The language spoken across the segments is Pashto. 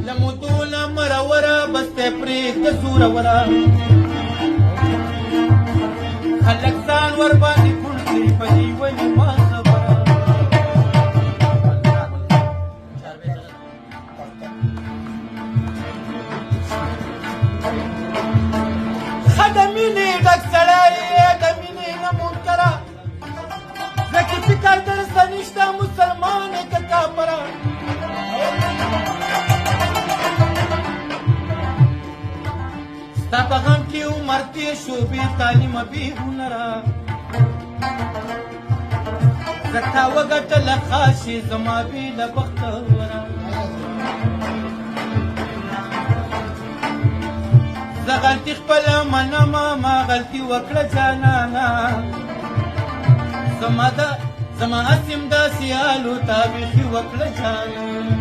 لمدونه مروره بس ته پرېږده زوروره خلک ځان ورباندې کوڼ کړي په دې ونې ما خبره ښه د مینې ډک سړی یې د مینې نه منکره ځکه فکر درسته نشته مسلمان یې که کافره ستا په غم کې عمر تېر شو بې تعلیمه بې هنره زه تا وګټله خاشې زما بې له بختوره زه غلطي خپله منمه ما غلطي وکړه جانانه زما اسیم داسې حالو تا بیخي وکړه جانانه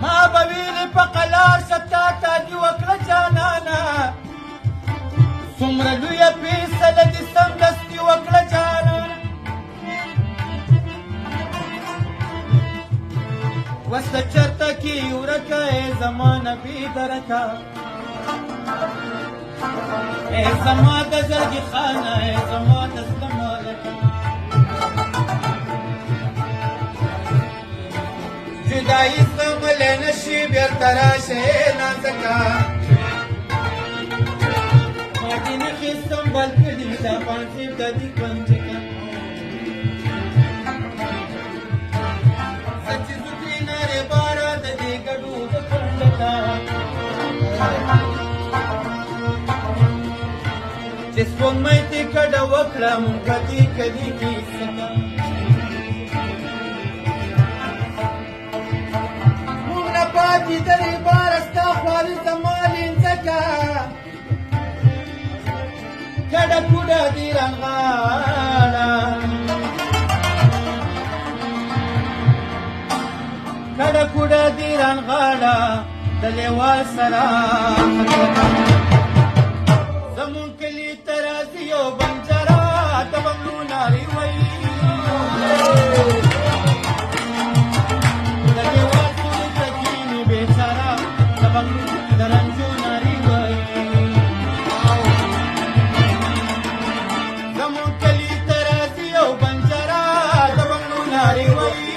ما به ویلې په قلار شه تا تا دې وکړه جانانه څومره لویه فیصله دې سمدستي وکړه جانانه وسه چرته کې ورکه ای زما نبي درکه ای زما د زړګي خانه ای زما د زړه مالکه جدایي زغملی نشي بېرته راشه نازکه ما دې نښې سمبال کړي دا پانسیب د دې کنجکه سچې زوټې نارې باره د دې ګډو د کنډکه چې سپوږمۍ دې کډه وکړه مونږ به دې کلي کې سکه مونږ نه پاتې درې باره ستا خواري زما لینځکه کډه کوډه دې رانغاړه کډه کوډه دې رانغاړه د لیوال سره زمون کلی ترازی یو بنجره د بنګلو نارې وایي د دیوال سورې ته کښېني بېچاره د بنګلو د رنجو نارې وایي زمون کلی ترازی یو بنجره د بنګلو نارې وایي